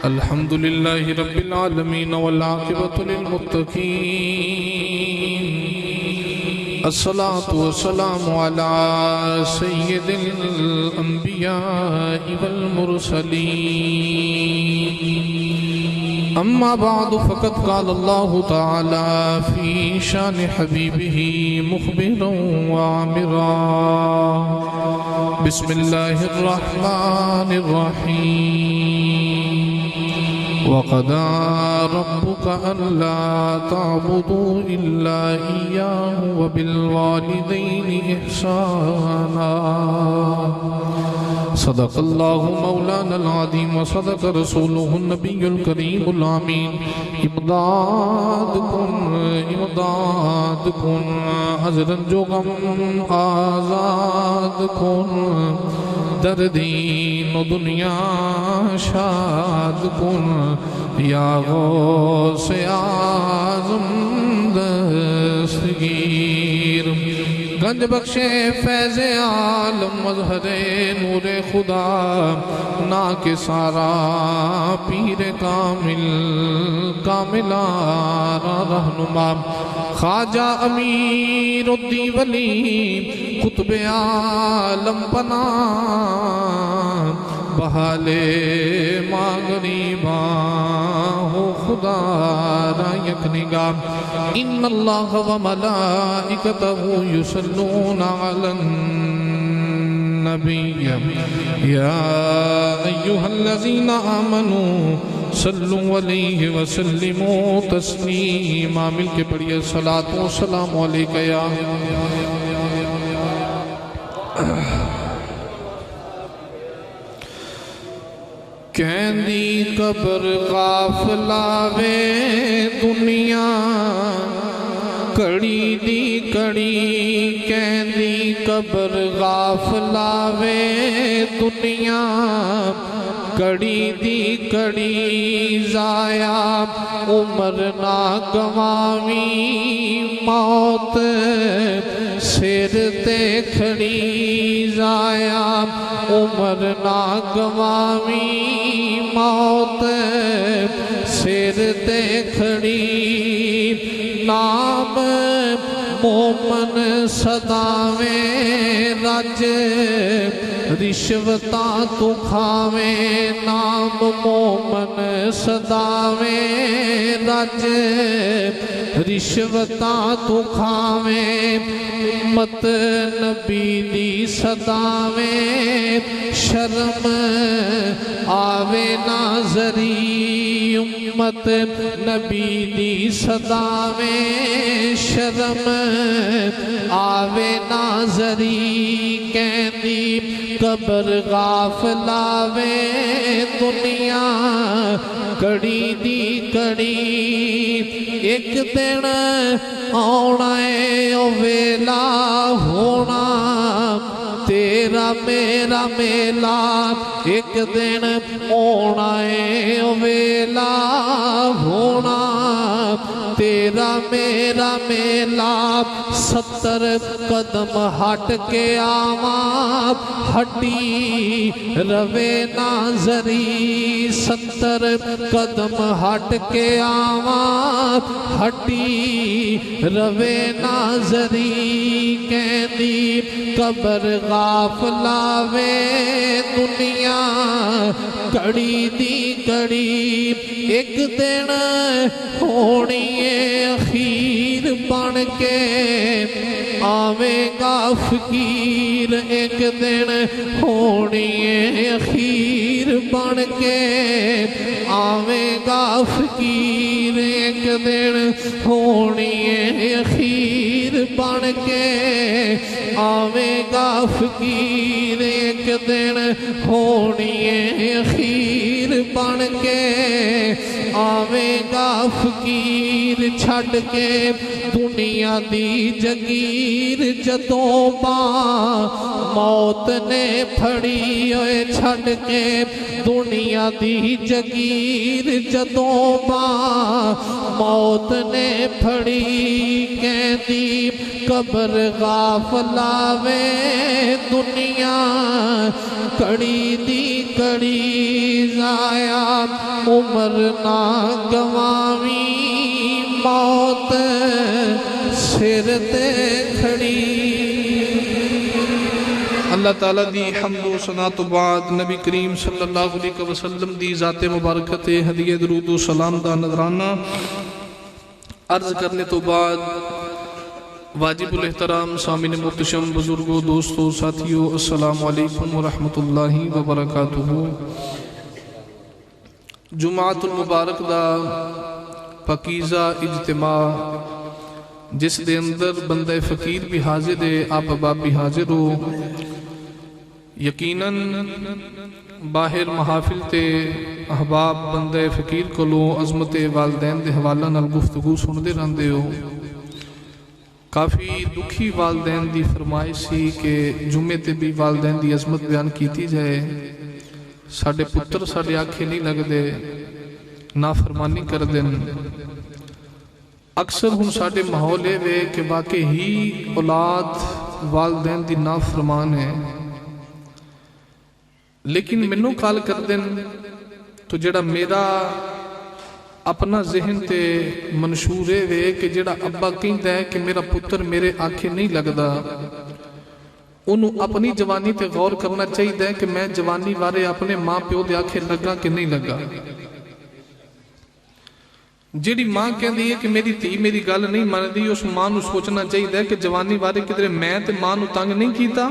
अल्हम्दुलिल्लाहि रब्बिल आलमीन वल आक़िबतु लिल मुत्तक़ीन अस्सलातु वस्सलामु अला सय्यिदिल अंबियाइ वल मुरसलीन अम्मा बादु फ़क़द क़ाल अल्लाहु तआला फ़ी शान हबीबिही मुख़बिरन व आमिरा बिस्मिल्लाहिर रहमानिर रहीम वक़दा रब्बुक अल्ला ताबुदू इल्ला इय्याहु व बिल वालिदैनि इहसाना सदक़ल्लाहु मौलानल अज़ीम व सदक़ रसूलुहुन नबियुल करीमुल आमीन इमदाद कुन हज़रत जो गम आज़ाद कुन दर्दीन दुनिया शाद कुन या गौसे आज़म दस्तगीर गंज बख्शे फैज़ आलम मज़हरे नूरे खुदा ना के सारा पीर कामिल कामिलारा रहनुमा ख्वाजा अमीरुद्दीन वली कुतुब आलम पना बहाले मागरीबा हो खुदा रायक निगाह इन्नल्लाह व मलाइकतहु युसल्लूना अलन नबी या अय्युहल्लज़ीना आमनू सल्लु अलैहि व सल्लिमू तस्लीमा मिल के पढ़िए सलातो व सलामु अलैका या कहंदी कब्र काफिला वे दुनिया कड़ी दी कड़ी कहंदी कब्र काफिला वे दुनिया कड़ी दी कड़ी जाया उम्र ना गवावी मौत सिर ते खड़ी जाया उम्र ना गवावी मौत सिर ते खड़ी नाम मोमन सदावे रज रिश्वता तू खावे नाम मोमन सदावे रज रिश्वता तू खावे मत नबी दी सदावे शर्म आवे नाजरी उम्मत नबी दी सदावे शर्म आवे नाजरी कहंदी कब्र गाफिला वे दुनिया कड़ी दी कड़ी एक दिन आना है ओ वेला होना तेरा मेरा मेला एक दिन आना है ओ वेला होना तेरा मेरा मेला 70 कदम हट के आवा हड्डी रवे नाजरी 70 कदम हट के आवा हड्डी रवे नाजरी कहंदी कब्र गाफिला वे दुनिया कड़ी दी कड़ी एक दिन होनी अखीर बन के आवेगा फकीर एक दिन होनी अखीर बन के आवेगा फकीर एक दिन होनी अखीर बन के आवेगा फकीर एक दिन होनी अखीर बन के आवेगा फकीर छड़ के दुनिया दी जगीर जदों मौत ने फड़ी ओए छड़ के दुनिया दी जगीर जदों मौत ने फड़ी कहती कबर गाफलावे दुनिया कड़ी दी कड़ी जाया उम्र ना गवावी मौत सिर ते खड़ी। अल्लाह ताला दी हम्दो सना तो बाद नबी करीम सल्लल्लाहु अलैहि वसल्लम दी ज़ाते मुबारक ते हदिये दरूद व सलाम दा नजराना अर्ज करने तो बाद वाजिबुल एहतराम सामिन मुहतशम बुजुर्गों दोस्तों साथियों अस्सलामु अलैकुम व रहमतुल्लाहि व बरकातुहू। जुमातुल मुबारक दा पकीज़ा इज्तिमा जिस दे अंदर बंदे फ़कीर भी हाजिर है आप बाप भी हाजिर हो। यकीनन बाहर महाफिल ते अहबाब बंदे फ़कीर कोलों अज़मत वालदैन दे हवाला नाल गुफ्तगू सुनते रहंदे हो। काफ़ी दुखी वालदैन दी फरमाइश सी कि जुम्मे ते भी वालदैन दी अज़मत बयान की जाए। साडे पुत्र साडे आखे नहीं लगते नाफरमानी कर देन। अक्सर हुण साडे माहौल ये वे कि वाकई ही औलाद वालदैन दी नाफरमान है, लेकिन मैनू कल कर देन तो जेड़ा मेरा अपना जहन ते मंशूर वे कि जेड़ा अब्बा कहता है कि मेरा पुत्र मेरे आखे नहीं लगता, उन्हों अपनी जवानी ते गौर करना चाहिए कि मैं जवानी बारे अपने माँ प्यो दे आखे लगा कि नहीं लगा। जिहड़ी माँ कहती है कि मेरी धी मेरी गल नहीं मनती, उस माँ नूं सोचना चाहिए कि जवानी बारे किधरे मैं ते माँ नूं तंग नहीं कीता।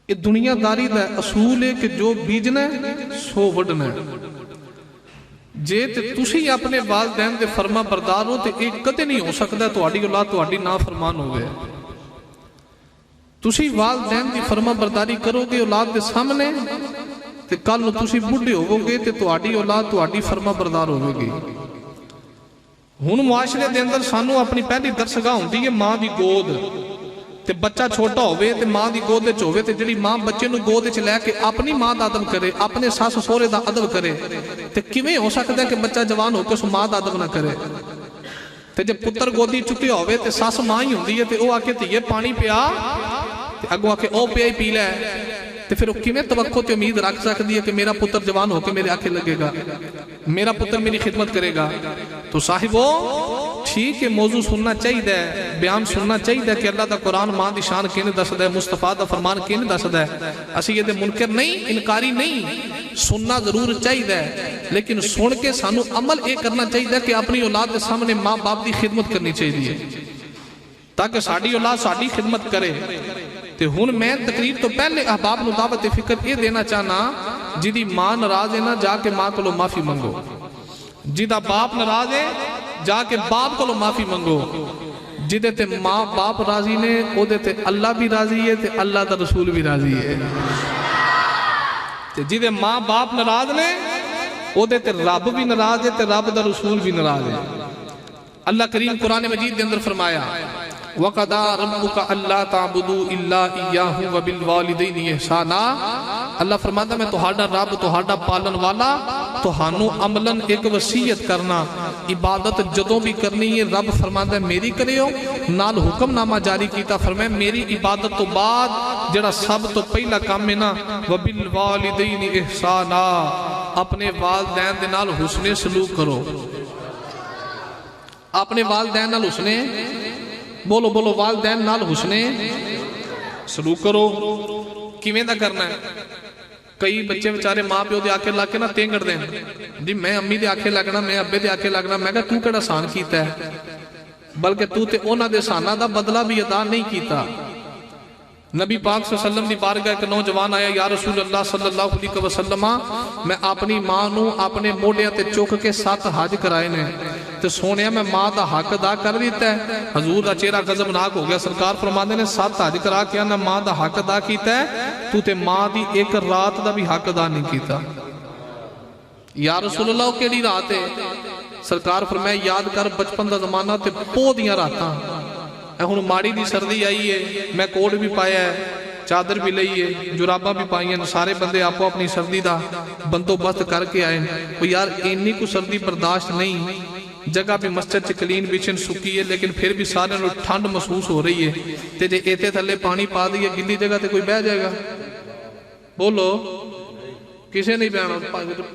ये दुनियादारी दा असूल है कि जो बीजना सो वढना। जे ते तुसी अपने वालदैन दे फरमा बरदार हो तो एक कदे नहीं हो सकता तुहाडी औलाद तुहाडी नाफरमान होवे। तुसी वालदैन दी फरमा बरदारी करोगे औलाद दे सामने ते कल नूं तुसी बुढ़े होवोगे ते तुहाडी औलाद तुहाडी फरमा बरदार होवेगी। हुण मुआशरे दे अंदर सानू अपनी पहली दरसगाह हुंदी है मां दी गोद ते बच्चा छोटा होवे ते मां दी गोद विच होवे ते जिहड़ी मां बच्चे नूं गोद विच लैके अपनी मां दा अदब करे, अपने सस सोहरे दा अदब करे, ते किवें हो सकदा कि बच्चा जवान होकर उस मां दा अदब ना करे। ते जे पुत्र गोदी चुकिया होवे ते सस मां ही हुंदी है ते ओह आके धीए पानी पिया ते अगों आके ओ पिया ही पी लै, ते फिर किवें तवक्को ते उम्मीद रख सकदी है कि मेरा पुत्र जवान होकर मेरे आखे लगेगा, मेरा पुत्र मेरी खिदमत करेगा। तो साहिबो ठीक है, मौजू सुनना चाहिए, बयान सुनना चाहिए कि अल्लाह दा कुरान मां दी शान किन दसदा है, मुस्तफा दा फरमान किन दसदा है। असीं इहदे मुनकर नहीं, इनकारी नहीं, सुनना जरूर चाहिए, लेकिन सुन के सानू अमल ये करना चाहिए कि अपनी औलाद के सामने माँ बाप की खिदमत करनी चाहिए ताकि साडी औलाद साडी खिदमत करे। ते हुण मैं तकरीर तो पहले अहबाब नूं दावत फिक्र ये देना चाहना, जिहदी मां नाराज है ना जाके मां कोलों माफी मंगो, जिहदा बाप नाराज है जाके बाप कोलों माफी मंगो। जिहदे ते मां बाप राजी ने ओदे ते अल्लाह भी राजी है ते अल्लाह दा रसूल भी राजी है, ते जिहदे मां बाप नाराज ने ओदे ते रब भी नाराज है ते रब दा रसूल भी नाराज है। अल्लाह करीम कुरान मजीद के अंदर फरमाया वक़दा रब्बुका अल्ला ताबुदू इल्ला इय्याहु व बिल वालिदैनि इहसाना। अल्लाह फरमाता मैं तुहाडा रब तुहाडा पालन वाला तुहानू अमलन एक वसीयत करना, इबादत जदों भी करनी है रब फरमाता मेरी करियो, नाल हुक्मनामा जारी कीता फरमाया मेरी इबादत तो बाद जेड़ा सब तो पहला काम है ना व बिल वालिदैनि इहसाना, अपने वालदैन दे नाल हुस्ने सलूक करो। अपने वालदैन नाल हुस्ने बोलो बोलो वालदैन नाल हुस्ने सलूक करो। किवें दा करना है? कई बच्चे बेचारे माँ प्यो दे आखे लग के ना तेंगड़ देन जी मैं अम्मी दे आखे लगना, मैं अब्बे दे आखे लगना। मैं कहा तू केड़ा एहसान कीता है, बल्कि तू ते उन्हां दे एहसानां दा बदला भी अदा नहीं कीता। नबी पाक सल्लल्लाहु अलैहि वसल्लम दी बारगाह एक नौजवान आया, या रसूल अल्लाह सल्लल्लाहु अलैहि वसल्लम मैं अपनी मां नूं अपने मोढियां ते चुक के 7 हज कराए ने ते सोने मैं मां दा हक अदा कर दिता है। हजूर दा चेहरा गजबनाक हो गया। सरकार फरमाते ने 7 हज करा के ना मां दा हक अदा कीता है, तू ते मां दी एक रात दा भी हक अदा नहीं कीता। या रसूल अल्लाह केड़ी रात है? सरकार फरमाए याद कर बचपन का जमाना ते पोह दियां रातां। हुण माड़ी दी सर्दी आई है, मैं कोट भी पाया है, चादर भी लई है, जुराबां भी पाई हैं, सारे बंदे आपो अपनी सर्दी का बंदोबस्त करके आए। वो यार इन्नी को सर्दी बर्दाश्त नहीं, जगह भी मस्जिद च क्लीन बिछन सुकी है, लेकिन फिर भी सारे ठंड महसूस हो रही है। तो जे इतने थले पानी पा दिए गिली जगह तो कोई बह जाएगा? बोलो, किसी नहीं बहना।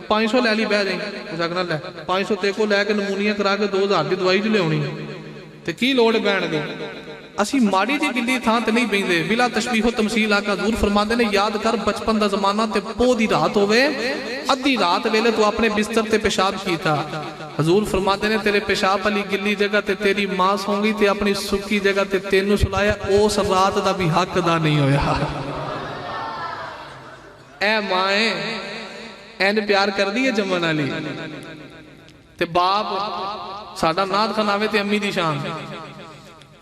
500 लै ली बह जाए, सकना लै 500 ते को लैके नमूनिया करा के 2000 की दवाई च लियानी, तो की लोड़ बहन की। असी माड़ी जी गिली थां ते नहीं बहिंदे। बिला तशबीहो तमसील आका हजूर फरमाते ने याद कर बचपन का जमाना ते पोह दी रात होवे, अद्धी रात वेले तू अपने बिस्तर ते पेशाब कीता। हजूर फरमाते ने तेरे पेशाब वाली गिली जगह ते तेरी मां सौंगी ते अपनी सुक्की जगह ते तेनू सुलाया, उस रात का भी हक अदा नहीं होया। ए माए एन प्यार कर दी है जमन वाली। ते बाप साडा नाथ खान आवे ते अम्मी दी शान,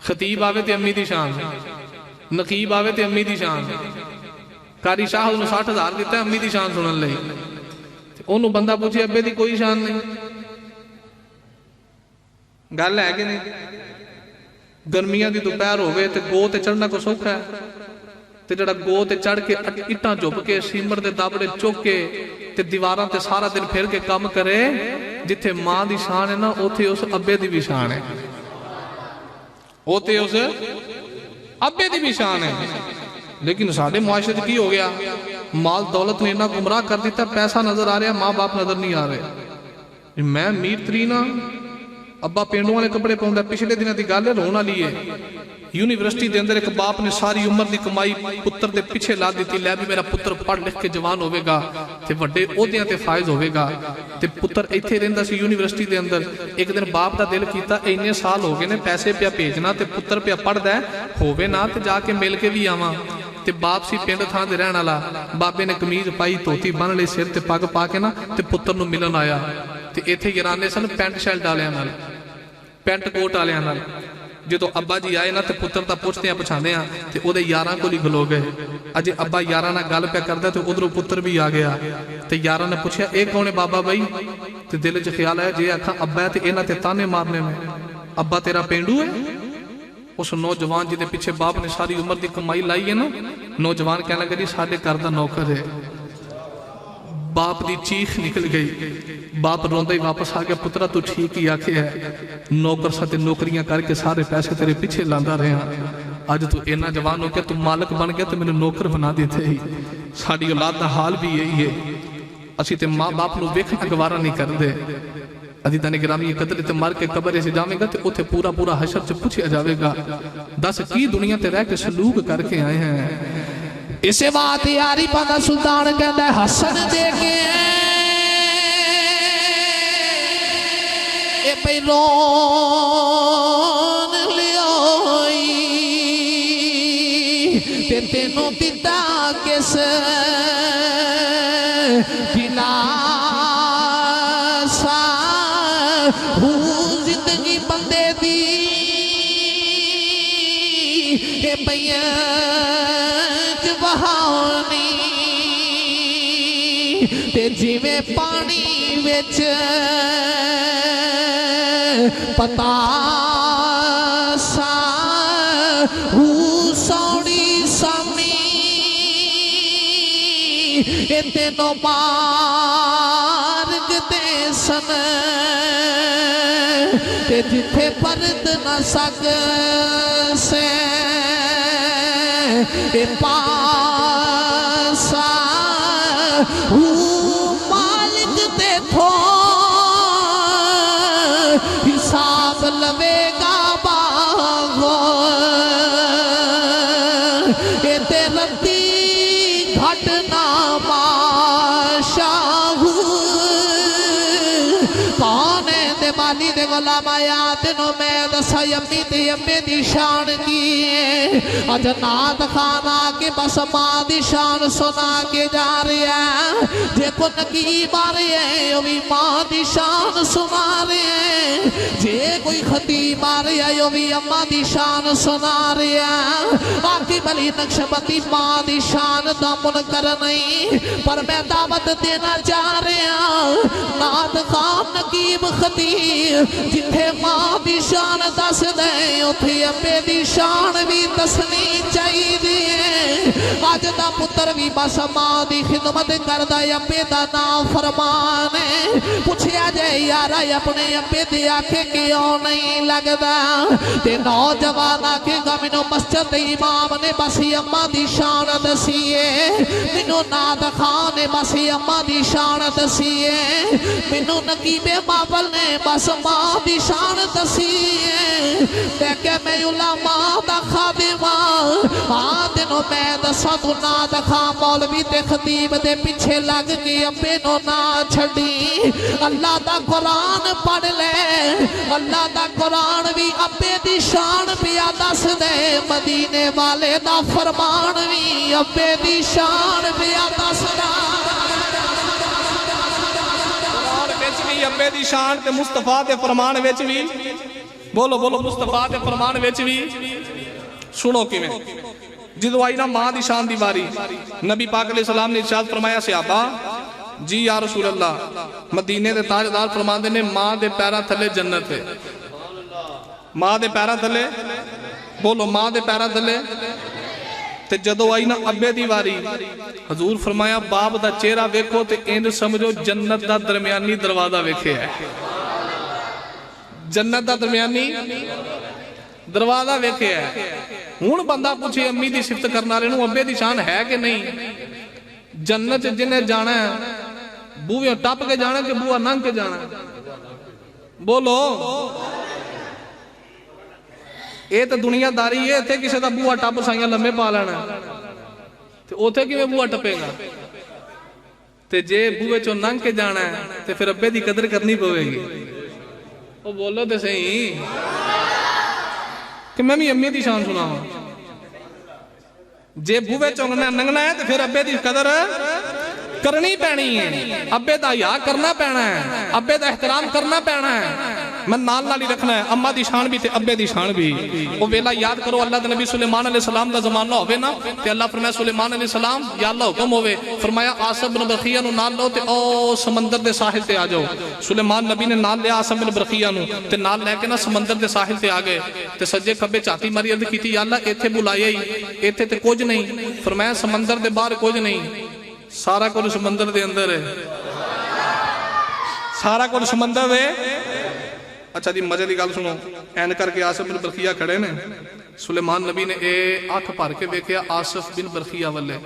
खतीब आवे ते अम्मी दी शान, नकीब आवे ते अम्मी दी शान। कारी शाह उन्होंने 60,000 दिता अम्मी दी शान सुनने लई। उन्होंने बंदा पूछे अब्बे दी कोई शान नहीं, गल है कि नहीं? गर्मियां दी दोपहर होवे ते गो ते चढ़ना को सौखा है, ते जड़ा गो ते चढ़ के इट्टां झुप के सीमर दे दाबड़े चुक के ते दीवारां ते सारा दिन फिर के काम करे, जिथे मां दी शान है ना उथे उस अब्बे दी भी शान है, उथे उस अब्बे दी भी शान है। लेकिन साडे मुआशरे च की हो गया, माल दौलत ने इन्ना गुमराह कर दिता, पैसा नजर आ रहा, माँ बाप नजर नहीं आ रहे। मैं मीर तरीन हाँ, अब्बा पेंडू वाले कपड़े पाउंदा। पिछले दिनों की गल है, रोन वाली है। यूनीवर्सिटी के अंदर एक बाप ने सारी उम्र की कमाई पुत्र के पिछे ला दी, लै भी मेरा पुत्र पढ़ लिख के जवान होगा तो वड्डे ओहदियां ते फायज होगा। तो पुत्र इत्थे रहिंदा सी यूनीवर्सिटी के अंदर। एक दिन बाप का दिल किया, इन्ने साल हो गए ने पैसे पिया भेजना, तो पुत्र पिया पढ़दा होवे ना, तो जाके मिल के भी आवां। ते बाप सी पिंड थां दे रहण वाला, बाबे ने कमीज पाई, धोती बन लई, सिर ते पग पा के ना ते पुत्र नूं मिलन आया। ते इत्थे गिराने सन पेंट शर्ट वालियां नाल, पेंट कोट वालियां नाल। जो अब्बा जी आए ना तो पुत्र का पुछते पछाने तो वो यारां को खलो गए। अजे अब्बा यारां नाल गल पिया करदा तो उधरों पुत्र भी आ गया। तो यारां ने पूछा ये कौन है बाबा बई? तो दिल च ख्याल आया जे आखा अब्बा है तो इन्हां ते ताने मारने में, अब्बा तेरा पेंडू है? उस नौजवान जिहदे पिछे बाप ने सारी उम्र की कमाई लाई है ना, नौजवान कहने लगा जी साडे घर दा नौकर है। बाप की चीख निकल गई, बाप रोंदा ही वापस आ गया, पुत्रा तू ठीक ही आखे है, नौकर साथे नौकरियां करके सारे पैसे तेरे पीछे लांदा रहा, अज तू इन्ना जवान हो गया, तू मालिक बन गया तो मैंने नौकर बना देते ही। साडी औलाद का हाल भी यही है, असी तो माँ बाप को वेखना गवारा नहीं करते। अभी तने गिरामी कदर ते मर के कब्र से जावेगा तो उथे पूरा पूरा हशर च पूछा जाएगा, दस की दुनिया ते रह के सलूक करके आए हैं। इसे बात यारी पादा सुल्तान कहता है हसन दे के ए पैरोन लियोई ते तेनों दिता किस दिलासा हूँ जिंदगी बंदे दी ए पैया जिमें पानी विच पतासा सौड़ी सामी तेनों मार्ग दे सन ते जिथे परद न सक से पासा मालिक ते थो हिसाब लवेगा बागो ये ते रत्ती घटना माशाहू कौन है दे माली दे गुलाम आया तेनों मैं दसा यम्मी ते यम्मे दी शान की अज नाथ खाना के बस मां दी शान सुना के जा रहे हैं। जे को नकीब आ रहे हैं वो भी मां दी शान सुना रहे हैं, जे कोई खतीब आ रहे हैं वो भी अम्मा दी शान सुना रहे हैं। बाकी भली नक्शबंदी मां दी शान दा मुनकर नहीं, पर मैं दावत देना चाह रहा नाथ खान नकीब खतीब जिथे मां दी शान दस दे उथे अब्बे दी शान भी दसनी चाहिदी है। अज दा पुत्र भी बस मां दी खिदमत करदा अब्बे दा नाम फरमान है। पुछया जे यारा अपने अब्बे दे आखे क्यों नहीं लगदा ते नौजवान आखे मैनू मस्जिद इमाम ने बस अम्मा दी शान दसी है। मैनू नाद खान ने बस अम्मा दी शान दसी है। मैनू नकीबे बाबल ने बस मां दी शान दसी है। देखे मैं उलमा दा खादिमा हाँ तेनों मैं दसा तू ना दखा मौलवी ते खतीब दे पीछे लग के अब्बे नो ना छड़ी। अल्लाह दा कुरान पढ़ ले, अल्लाह दा कुरान भी अब्बे दी शान पिया दस दे। मदीने वाले दा फरमान भी अब्बे दी शान पिया दसदा। अब्बे दी शान ते मुस्तफा दे फरमान विच भी बोलो बोलो मुस्तफा दे फरमान विच भी सुनो किवें जदों आई ना मां दी शान दी बारी नबी पाक अलैहि सलाम ने इरशाद फरमाया सहाबा जी या रसूल अल्लाह मदीने दे ताजदार फरमांदे ने मां दे पैरां थले जन्नत है। मां दे पैरां थले बोलो मां दे पैरां थले ते जदों आई ना अब्बे दी वारी हजूर फरमाया बाप दा चेहरा वेखो ते इंज समझो जन्नत दा दरमियानी दरवाजा वेखिया है। जन्नत दा दरमियानी दरवाजा वेखिया है। हुण बंदा पूछे अम्मी दी सिफत करने वाले नूं अब्बे दी शान है कि नहीं। जन्नत जिन्हें जाना है बूहे टप के जाना कि बूहा नंग के जाना बोलो। ये तो दुनियादारी है। इत्थे किसी का बूहा टप साइयां लम्मे पा लेना ते उथे किवें बूहा टपेगा। ते जे बूहे चों लंघ के जाना है ते फिर अब्बे दी कदर करनी पवेगी। ओ बोलो ते सही कि मैं भी अम्मी दी शान सुनावां। जे बूहे चों लंघना है तो फिर अब्बे दी कदर करनी पैनी है। अब्बे दा हया करना पैना है। अब्बे दा एहतराम करना पैना है। मैं नाल नाल ही रखना है। अम्मा दी शान भी ते अब्बे दी शान भी। वो वेला याद करो अल्लाह दे नबी सुलेमान अलैहि सलाम दा जमाना होवे ना ते अल्लाह फरमाया सुलेमान अलैहि सलाम या अल्लाह हुक्म होवे फरमाया आसिफ बिन बरखिया नु नाल लो ते ओ समंदर दे साहिल ते आ जाओ। सुलेमान नबी ने नाल लिया आसिफ बिन बरखिया नु ते नाल लेके ना समंदर दे साहिल ते आ गए ते सज्जे खब्बे झाती मारी अर्ज कीती या अल्लाह इत्थे बुलाया ही इत्थे ते कुछ नहीं। फरमाया समंदर दे बाहर कुछ नहीं सारा कुछ समंदर दे अंदर है। सारा कुछ समंदर है। अच्छा जी मजे की गल सुनो एन करके आसिफ बिन बरखिया खड़े ने सुलेमान नबी ने ए अख भर के वेख्या आसिफ बिन बरखिया वाले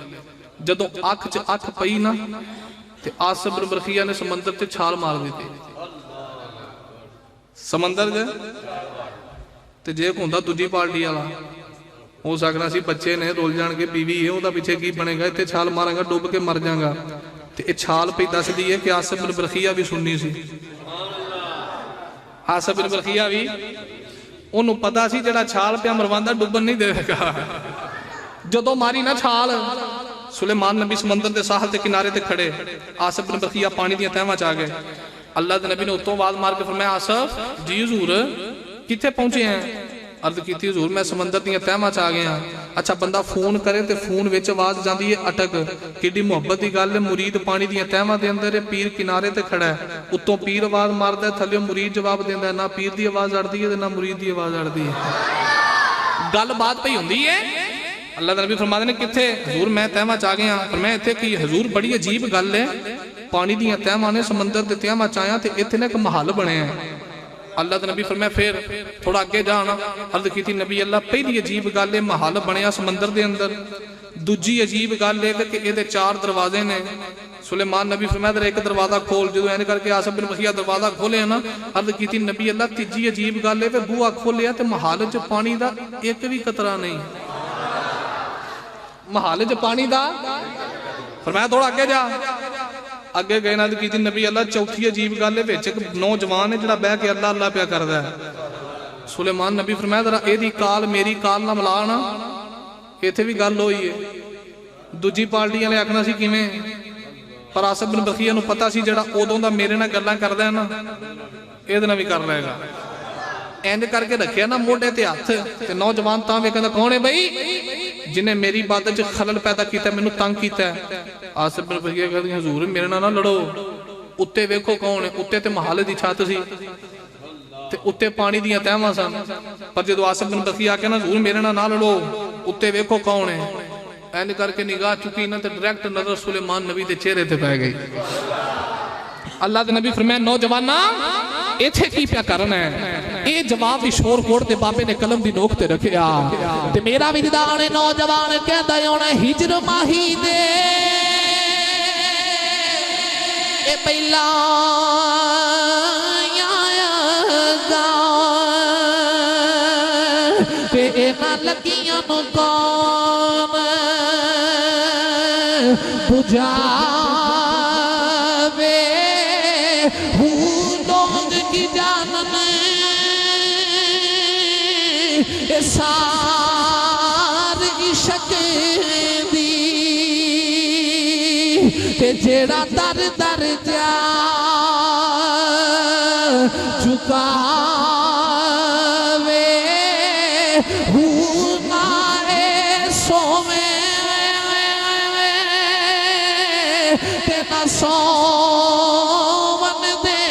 जदों अख च अख पई ना ते आसिफ बिन बरखिया ने समंदर ते छाल मार दी समंदर दे ते जे हुंदा दूजी पार्टी वाला हो सकना सी बच्चे ने रुल जाणगे बीवी है ओहदा पीछे की बनेगा इत्थे छाल मारांगा डुब के मर जाएगा ते ए छाल पई दसदी है कि आसिफ बिन बरखिया भी सुन्नी सी। आसिफ बिन बरखिया भी ओनू पता सी जेड़ा छाल पिया मरवांदा डुबन नहीं देगा। जदों मारी ना छाल सुलेमान नबी समंदर के साहल के किनारे ते खड़े आसिफ बिन बरखिया पानी दी तहवां च आ गए। अल्लाह के नबी ने उत्तों आवाज मार के फरमाया आसिफ जी हुजूर कित्थे पहुंचे हैं। अर्ज की हजूर मैं समंदर दी तहवां च आ गया। अच्छा बंदा फोन करे तो फोन विच आवाज जाती है अटक कि मुहब्बत की गल। मुरीद पानी दी तहवां दे अंदर है पीर किनारे ते खड़ा है उत्तों पीर आवाज मारदा थल्ले मुरीद जवाब देंदा ना पीर दी आवाज अड़दी है ना मुरीद दी आवाज अड़दी है। गल बात पई हुंदी है। अल्लाह दे नबी फरमाते ने कित्थे हजूर मैं तहवां च आ गया। पर मैं इत्थे की हजूर बड़ी अजीब गल है पानी दी तहवां ने समंदर दे तहवां च आया ते इत्थे ना एक महल बने है। अल्लाह नबी फरमाया फिर थोड़ा अगे जाना अर्ज की नबी अल्लाह पहली अजीब गल है महल बनया समंदर के अंदर। दूजी अजीब गल है कि ये 4 दरवाजे ने। सुलेमान नबी फरमाया एक दरवाजा खोल जो एन करके आसिफ बिन बरखिया दरवाजा खोलिया ना अर्ज की नबी अल्लाह तीजी अजीब गल है बूहा खोलिया तो महल च पानी का एक भी कतरा नहीं। महल च पानी का फरमाया थोड़ा अगे जा अगे गए ना की नबी अल्लाह चौथी अजीब गल है एक नौजवान है जो बह के अल्लाह अल्लाह प्या करदा है। सुलेमान नबी फरमाया जरा एदी काल मेरी काल ना मिला ना इत्थे भी गल होई है। दूजी पार्टी वाले आखना सी किवें पर आसिफ बिन बरखिया नूं पता सी जेड़ा उदों दा मेरे नाल गल्लां करदा है ना इहदे नाल भी कर लेगा। इंज करके रखिया ना मोढे ते हथ ते नौजवान तां वे कहंदा कौन है बई जिन्हें मेरी इबादत च खलल पैदा किया मैनू तंग किया। आसिफ बिन बरखिया कहते हजूर मेरे नाल ना लड़ो उत्ते वेखो कौन है उत्ते ते महल दी छत सी ਤੇ ਉੱਤੇ ਪਾਣੀ ਦੀਆਂ ਤਹਿਵਾਂ ਸਨ। ਪਰ ਜਦੋਂ ਆਸਿਫ ਬਿਨ ਬਖੀ ਆ ਕੇ ਨਾ ਹਜ਼ੂਰ ਮੇਰੇ ਨਾਲ ਨਾ ਲੜੋ, ਉੱਤੇ ਵੇਖੋ ਕੌਣ ਹੈ, ਇੰਜ करके निगाह चुकी ना तो डायरेक्ट नजर सुलेमान नबी के चेहरे ते पै गई। अल्लाह के नबी फरमाया नौजवाना इत्थे की प्या करना है। ये जवाब दी शोर कोट ते बाबे ने कलम दी नोक ते रखिया ते मेरा विरदान नौजवान कहता होना हिजर माही दे ए पहला ते इना लगियां नु कौन बुझावे लोग की जानन सार इश्क दी ते जेड़ा दर दर जा झुकावे नाए सोवे ते ना सोवन दे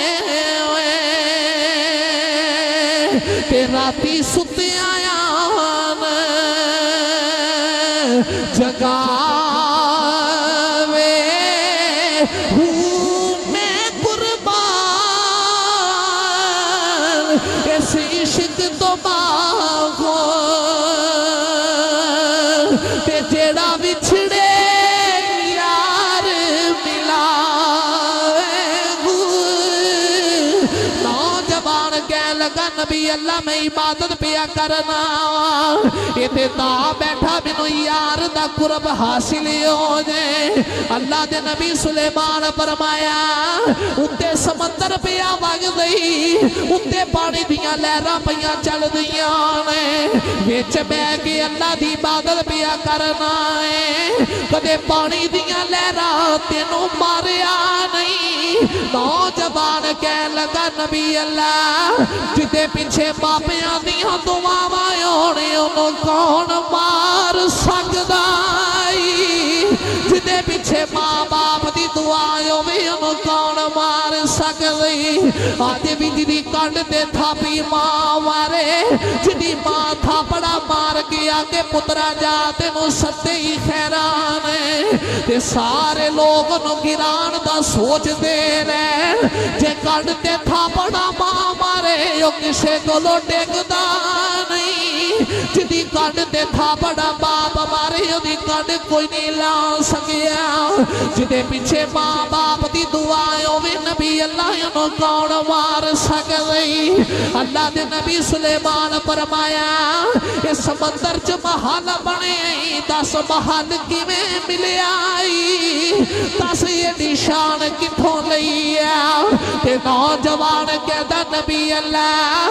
ते राती सुते आया जगावे मैं कुर्बान इस इश्क तो बागो ते जेड़ा बिछड़े यार मिलावे। नौजवान कह लगा नबी अल्लाह मैं इबादत पिया करना इते ता बैठा मैनू यार दा कुरब हासिल हो जाए। अल्लाह दे नबी सुलेमान फरमाया उत्ते समंदर पिया वग गई, उत्ते पानी दियां लहरां पियां चल दियां ने, विच बैठ के अल्लाह दी इबादत पिया करना है। कदे पानी दियां लहरां तेनू मारिया नहीं। नौजवान कह लगा नबी अल्लाह जिते पिछे बापियां दियां दुआवां होने उन्हों कौन मार सकदा, जिदे पिछे मां बाप दी दुआ होवे उन्हों कौन मार सकदी। अज भी जिदी कंड ते थापी मां मारे, जिदी मां थापड़ा मार के आके पुत्रा जा तेनू सत्ते ही खैरान ते सारे लोग नु गिरान दा सोचदे रहे। जे कंड ते थापड़ा मां मारे ओ किसे कोलो टेकदा नहीं, जिदी कंड ते थापड़ा बाप मारे ओदी कंड कोई नहीं ला सकिया। जिदे पिछे मां बाप दी दुआ होवे नबी अल्लाह नु कौन मार सकदे। अल्लाह दे नबी सुलेमान फरमाया इस समंदर च महल बने 10 महल किवें मिलिया, 10 ये निशान किथों लईया। ते नौजवान कहदा नबी अल्लाह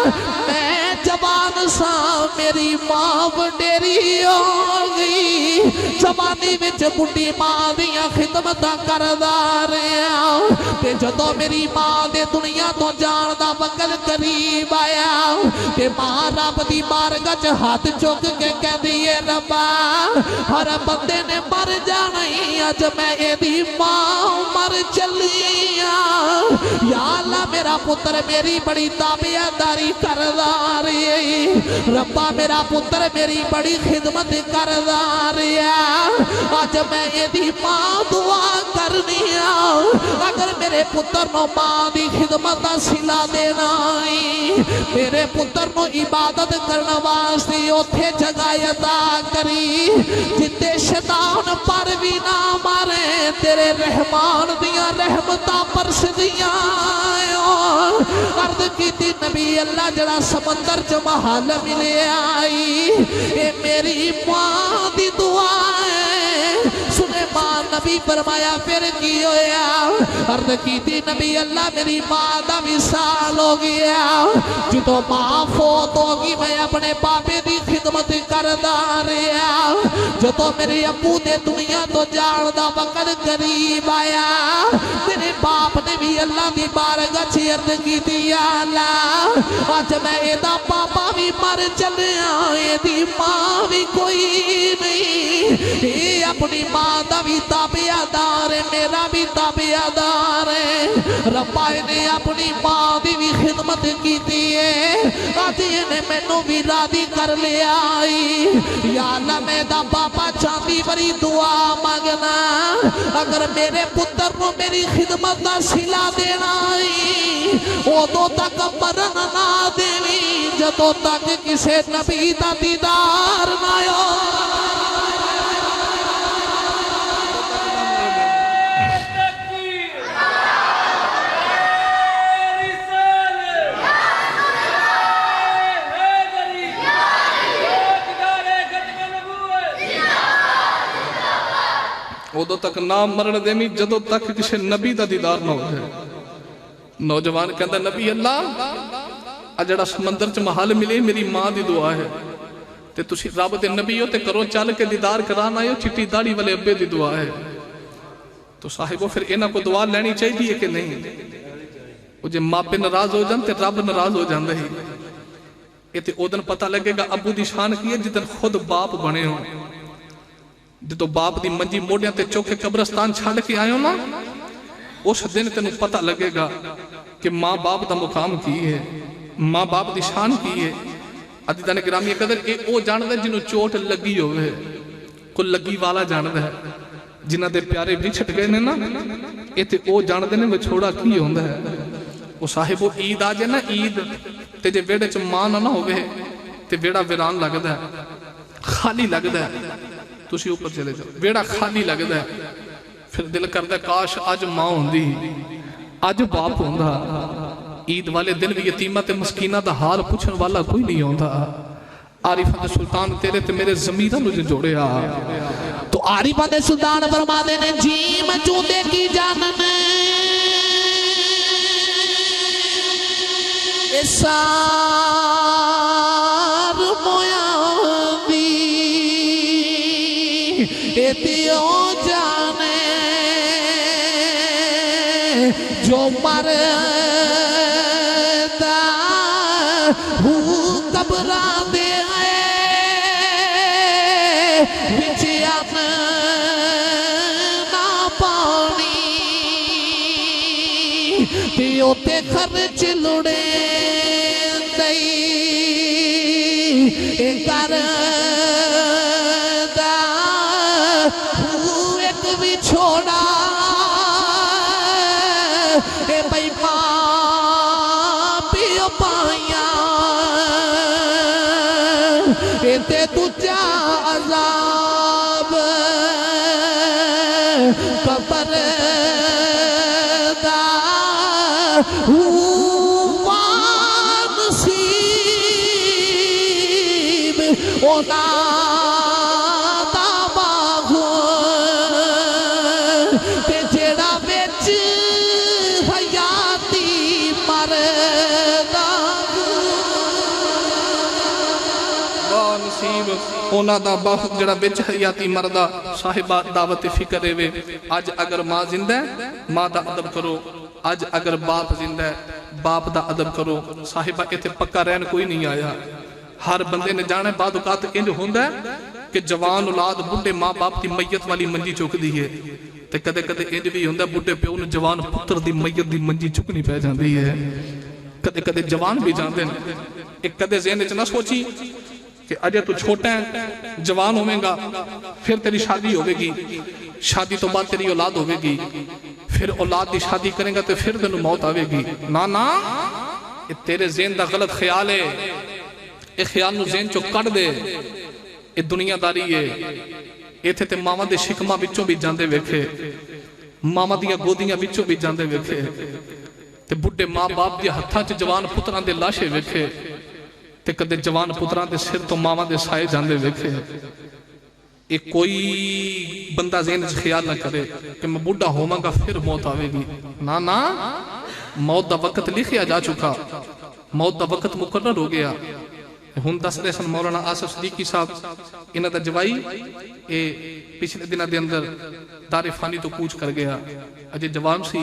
मैं जवान सा मेरी मां वडेरी हो गई, जवानी विच बुढ़ी मां दियां खिदमतां करदा रहा ते जदों मेरी मां दे दुनिया तो जान दा वक्त करीब आया ते मां रब दी बारगाह च हाथ चुक के कहदी है रब्बा हर बंदे ने मर जाना ही, अज मैं एदी मां मर चली या अल्लाह मेरा पुत्र मेरी बड़ी ताबियादारी करदा रही, रब्बा मेरा पुत्र मेरी बड़ी खिदमत करदा रहा। अज मैं एदी मां दुआ करनी अगर मेरे पुत्र नो मां दी खिदमत दा सिला देना, मेरे पुत्र नो इबादत करने वास्ते उथे जगह अदा करी जिते शैतान पर भी ना मारे, तेरे रहमान दियां रहमतां बरसदियां। अर्ज कीती नबी अल्लाह जड़ा समंदर च महल मिले आई ये मेरी मां दी दुआ है। सुलेमान नबी फरमाया फिर की होया, अर्ज कीती नबी अल्लाह मेरी मां दा विसाल हो गया, जो मां फोत होगी मैं अपने पापे दी खिदमत करदा रहा। जो मेरे अबू ने दुनिया तो जान दा वक्त करीब आया, तेरे बाप ने भी अल्लाह दी बारगाह च अर्ज कीती अल्लाह अज मैं एदा पापा भी मर चलिया, एदी मां भी कोई नहीं, अपनी मां दा भी ताबेदार है, मेरा भी ताबेदार है। रब्बा ने अपनी मां दी भी खिदमत की है, अज इन्हें मैनू भी राजी कर लिया। या अल्लाह मेरा बाबा चांदी बड़ी दुआ मंगना, अगर मेरे पुत्र को मेरी खिदमत का सिला देना उदों तक मरन ना देवी जदों तक किसी नबी का दीदार ना हो। उदों तक ना मरण देवी जदों तक किसी नबी का दीदार ना हो। नौजवान कहता नबी अल्लाह आ जड़ा समंदर च महल मिले मेरी मां की दुआ है, ते तुसी रब दे नबी हो ते करो चल के दीदार कराना आयो, चिट्टी दाढ़ी वाले अब्बे की दुआ है। तो साहिबो फिर इन्हां को दुआ लेनी चाहिए कि नहीं? वो जे मापे नाराज हो जान ते रब नाराज हो जाता है। ये ते उदन पता लगेगा अबू दी शान की है जिदन खुद बाप बने हो। जो बाप की मंजी मोडिया ते चौके कब्रस्तान छड़ के आयो ना, उस दिन तेन पता लगेगा कि माँ बाप का मुकाम की है, माँ बाप की शान की है। अदिता ने गिरामी कदर ये वो जानता है जिन्होंने चोट लगी होवे, को लगी वाला जानता है। जिन्हों के प्यारे विछड़ गए ने ना, ये तो वो जानते हैं विछोड़ा की होंदा है। वो साहिब वो ईद आ जाए ना, ईद ते जे वेड़े च मां ना होवे ते वेड़ा वीरान लगता है, खाली लगता है। तुसी ऊपर चले जाओ, वेड़ा खाली लगता है। फिर दिल करता काश अज मां होंदी, अज बाप होंदा। ईद वाले दिन भी यतीमा ते मस्कीना दा हाल पुछण वाला कोई नहीं होंदा। आरिफा दे सुल्तान तेरे ते मेरे ज़मीरां नूं जोड़िया। तो आरिफा दे सुल्तान फरमाते ने जी मचूदे की जानन सार मोया दी एतियो जाने जो मरदा हूँ कब्रा दे विचयन ना पानी पियो ते खर्च लुड़े दई कर एक भी छोड़ा ए भाई पियो पाया ते तुझा अजाब कबर दा नसीब ओना दा बागो ते जेड़ा विच हयाती मरदा नसीब उन्हां दा बहुत जड़ा विच हयाती मरदा। साहिबा दावत फिक्र वे अज अगर मां जिंदा है मां दा अदब करो, अज अगर बाप जिंदा है बाप दा अदब करो। साहिबा इत्थे पक्का रहन कोई नहीं आया, हर बंदे ने जाना बाद औकात इंज होंदा है कि जवान औलाद बुढ़े मां बाप की मैयत वाली मंजी चुकदी है, ते कदे कदे इंज भी होंदा बुढ़े प्यो नूं जवान पुत्र की मैयत की मंजी चुकनी पै जाती है। कदे कदे जवान भी जाते हैं। एक कदे ज़हन च ना सोची कि अजय तू छोटा है, जवान होवेगा, फिर तेरी शादी होगी, शादी तो बाद तेरी औलाद होगी, फिर औलाद की शादी करेगा तो फिर तेन मौत आएगी। ना ना, ये तेरे ज़हन का गलत ख्याल है। ये ख्याल नूं ज़हन चो कढ़ दे। ये दुनियादारी है। इत्थे ते मावां दे शिकमां विचों भी जांदे वेखे, मावां दियां गोदियां विचों भी जांदे वेखे, ते बुढ़े माँ बाप के हत्थां च जवान पुत्रां दे लाशे वेखे, ते कदे जवान पुत्रां दे सिर तो मावां दे साए जांदे वेखे। ये कोई बंदा ज़हन च ख्याल ना करे कि मैं बुढ़ा होवांगा फिर मौत आवेगी। ना ना, मौत का वक्त लिखिया जा चुका, मौत का वक्त मुकर्रर हो गया। हुण दस रहे सन मौलाना आसिफ सिद्दीकी साहब, इन्हां दा जवाई ये पिछले दिनों के अंदर दारे फानी तो कूच कर गया। अजय जवान सी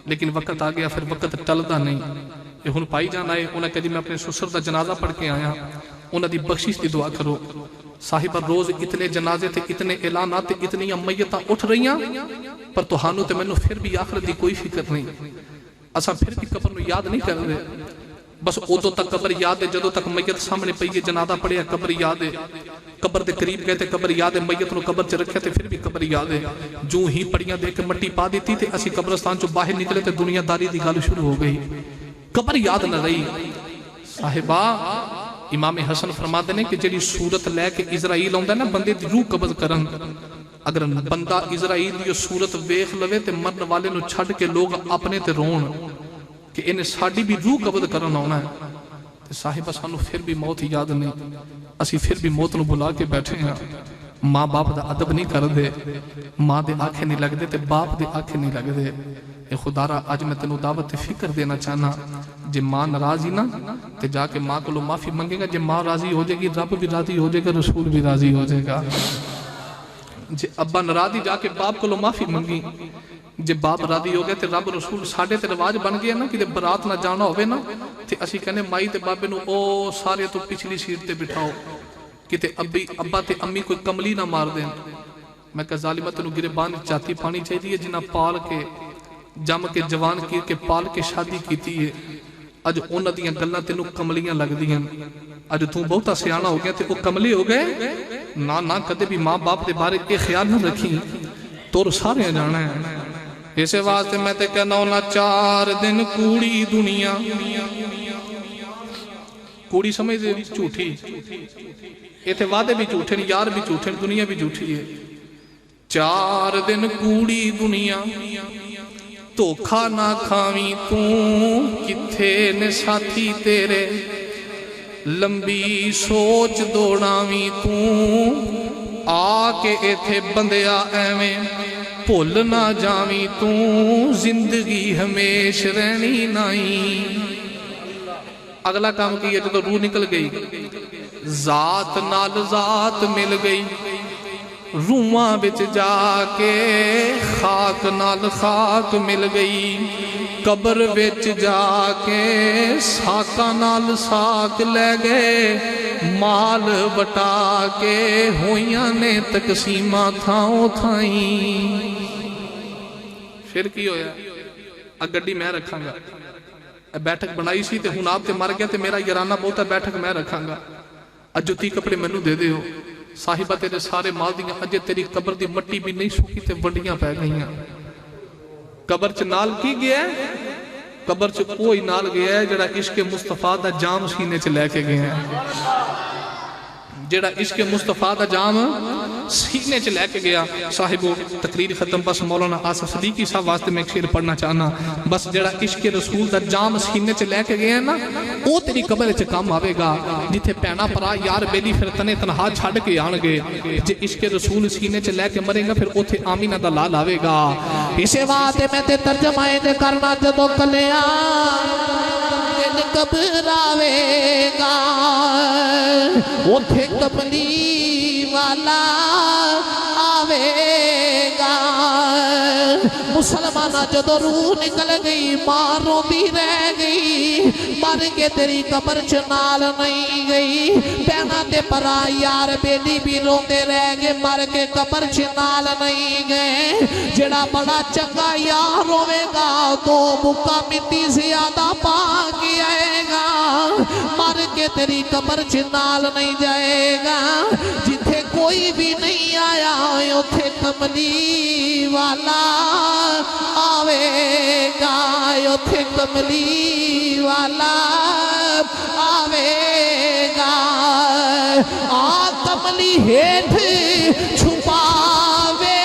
लेकिन वक्त आ गया, फिर वक्त टलदा नहीं। ये हुण पाई जाना है। उन्हें कहा जी मैं अपने ससुर का जनाजा पढ़ के आया, उन्होंने बख्शिश की दुआ करो। साहिबा रोज इतने जनाजे ते इतने ऐलानात ते इतनियां मैयतां उठ रही, पर तुहानू ते मैनू फिर भी आखिरत दी कोई फिक्र नहीं। असा फिर भी कबर नू याद नहीं करते। बस उदों तक कबर याद है जदों तक मैयत सामने पई है, जनादा पढ़िया कबर याद है, कबर के करीब गए थे कबर याद है, मैयत नू कबर च रखिया तो फिर भी कबर याद है। जूं ही पड़ियां दे के मट्टी पा दी ते असी कब्रस्तान चो बाहर निकले तो दुनियादारी की गल शुरू हो गई, कबर याद न रही। साहिबा इमाम हसन फरमाते ने कि जी सूरत लैके इजराइल आउंदा ना बंदे दी रूह कब्ज करन, अगर बंदा इजराइल की सूरत वेख लवे तो मरन वाले नू छड्ड के लोग अपने ते रोण कि इन्हें साड़ी भी रूह कब्ज करन आउणा है। तो साहिबा सानू फिर भी मौत याद नहीं, असी फिर भी मौत नू बुला के बैठे हाँ। माँ बाप का अदब नहीं करते, माँ के आखे नहीं लगते तो बाप के आखे नहीं लगते। ये खुदारा अज मैं तेनों दावत फिक्र देना चाहना, जे माँ नाराज ही ना तो जाके माँ को माफ़ी मंगेगा, जे माँ राजी हो जाएगी रब भी राजी हो जाएगा, रसूल भी राजी हो जाएगा। जे अब्बा नाराज ही जाके बाप को माफ़ी मंगी, जे बाप राजी हो गए तो रब रसूल साढ़े तो रिवाज बन गया ना कि बरात ना जाना हो ना तो असी कहने माई ते बाबे नू ओ सारे तो पिछली सीट ते बिठाओ, किते अब्बी अब्बा ते अम्मी कोई कमली ना मार देन। मैं कहा जालिमा तेनू गिरबान चाती पानी चाहिए जिन्ना पाल के जम के जवान के पाल के शादी की है, अज उन्हां दियां गल्लां तेनू कमलियां लगदियां, अज तू बहुता सियाना हो गया तो वो कमले हो गए ना। ना कदे भी माँ बाप के बारे ये ख्याल न रखी, तुर सारे जाना है। इस वास्ते मैं ते कहना ना 4 दिन कूड़ी दुनिया, कूड़ी समझते झूठी, इतने वादे भी झूठे ने, यार भी झूठे ने, दुनिया भी झूठी है। 4 दिन कूड़ी दुनिया, धोखा ना खावी तू, किथे ने साथी तेरे, लंबी सोच दौड़ावी तू, आके इथे बंदिया एवें भुल ना जावी तू, जिंदगी हमेश रहनी नहीं। अगला काम की है, जो रूह निकल गई, जात नाल जात मिल गई, रूहां बिच जाके खाक नाल खाक मिल गई, कबर बिच जाके साका नाल साक ले गए, माल बटा के होइयां ने तकसीमा थाओ थाई। फिर की होया, आ गड्डी मैं रखांगा, बैठक बनाई सी ते हुण आप ते मर गया ते मेरा याराना बहुत है, बैठक मैं रखांगा, अज जुत्ती कपड़े मैनू दे दिओ। साहिबा तेरे सारे माल दियां अजे तेरी कबर दी मट्टी भी नहीं सुकी ते वंडियां पै गईयां। कबर च नाल की गया, कबर च कोई नाल गया है जेड़ा इश्क मुस्तफा दा जाम सीने च लैके गया है, जेड़ा इश्क मुस्तफा दा जाम सीने च लैके गया। साहिबो तकरीर खत्म, बस मौलाना आसिफ सदीकी साहब वास्ते मैं एक शेर पढ़ना चाहना, बस जेड़ा इश्क रसूल दा जाम सीने च लैके गया ना वो तेरी कबर च काम आवेगा। जिथे भैणा भरा यार बेली फिर तने तनहा छड़ के आणगे, जे इश्क रसूल सीने च लैके मरेगा फिर उथे आमीना दा लाल आवेगा। इसे वास्ते मैं ते तर्जमा इंज करना, जदों कलिया दिल घबरावेगा उथे कमली वाला आवेगा। मुसलमाना जदों रूह निकल गई, मां रोंदी रह गई, मर के तेरी कबर च नाल नहीं गई। भैणा ते भरा यार बेली भी रोंदे रह गए, मर के कबर च नाल नहीं गए। जेड़ा बड़ा चंगा यार होवेगा तो मुक्का मिट्टी ज्यादा पा के आएगा, मर के तेरी कबर च नाल नहीं जाएगा। जिथे कोई भी नहीं आया उथे कमली वाला आवेगा, उथे कमली वाला आवेगा। आ कमली हेठ छुपावेगा,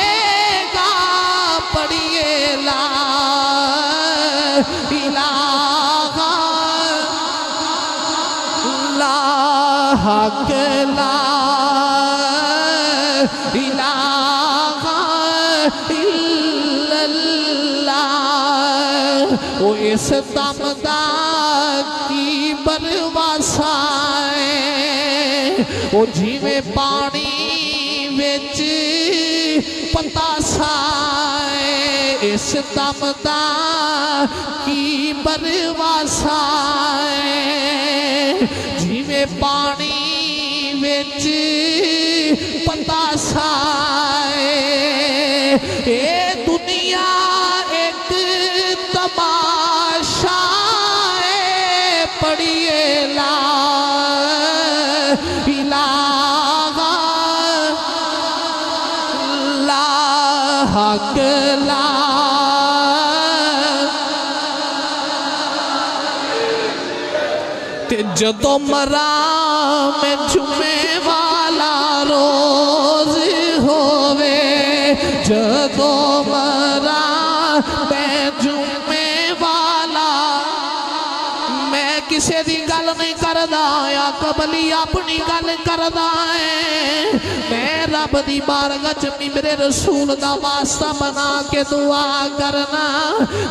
पढ़िए ला इलाहा इलाहा इलाहा इल्लल्लाह। ओ इस दमदा की बरवासा ओ जिवें पानी विच पतासा, इस दमदा की बरवासा जिवें पानी विच पता साए ये दुनिया एक तमाशा है पढ़िए ला इलाहा ला हक ला ते जदों मरा मैं जुमे वाला रोज होवे जदों मरा मैं जुमे वाला मैं किसी दी गल नहीं करदा या कबली अपनी गल करदा है मैं रब दी बारगाह च मेरे रसूल दा वास्ता बना के दुआ करना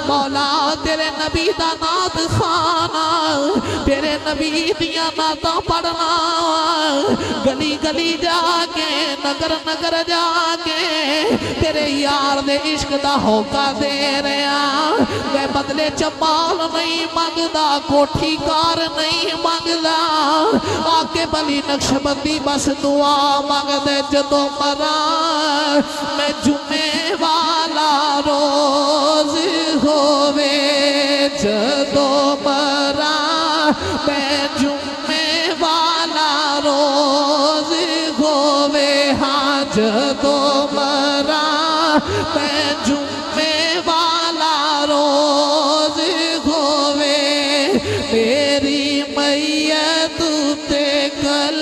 मौला तेरे नबी दा नात खाना तेरे नबी दियां नातां पढ़ना गली गली जाके नगर नगर जाके तेरे यार दे इश्क दा होका दे रहा मैं बदले च माल नहीं मंगदा कोठी कार नहीं मंगदा आके बली नक्शबंदी बस दुआ मंगदे जदों मरा मैं जुमे वाला रोज होवे जदों मरा मैं जुमे वाला रोज होवे हाँ जदों मरा मैं जुमे वाला रोज होवे मेरी मैयत ते कल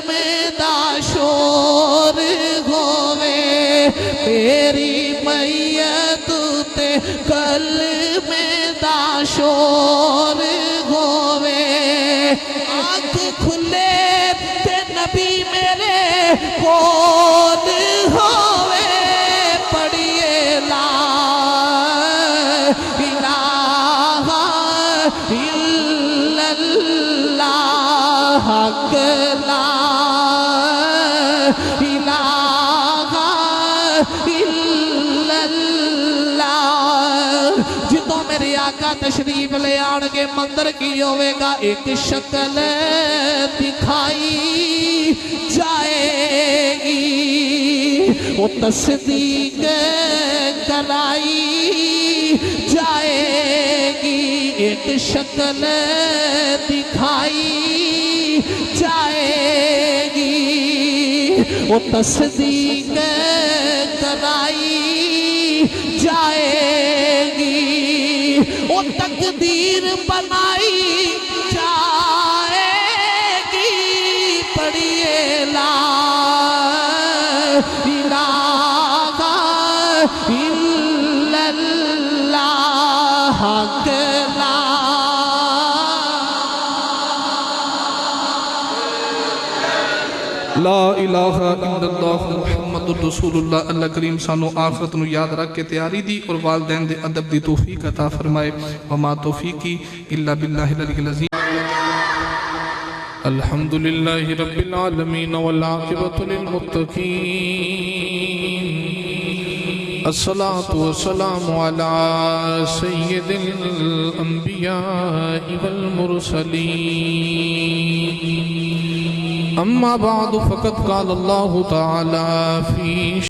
में दाशोर होवे मेरी मैयत ते कल में दाशोर होवे आँख खुले ते नबी मेरे कोल होवे पढ़िए ला इलाहा इल्लल्लाह हक ला इलाहा इल्लल्लाह जितों मेरे आका तशरीफ ले आन के मंदिर की होवेगा एक शक्ल दिखाई जाएगी वो तस्दीक कराई जाएगी एक शक्ल दिखाई जाएगी वो तस्दीक कराई जाएगी वो तकदीर बनाई जाएगी पढ़िए ला इलाहा इल्लल्लाह हक ला ला इलाहा इल्लल्लाह मुहम्मदुर रसूलुल्लाह अल्लाह करीम सानू आखिरत नु याद रख के तैयारी दी और वालदैन दे अदब दी तौफीक अता फरमाए वमा तौफीकी इल्ला बिल्लाहिल अलील अज़ीम अल्हम्दुलिल्लाहि रब्बिल आलमीन वल आक़िबतु लिल मुत्तक़ीन अस्सलातु वस्सलामु अला सय्यिदिल अंबिया वल मुरसलीन अम्मा बाद फ़क़द क़ाल अल्लाहु तआला फ़ी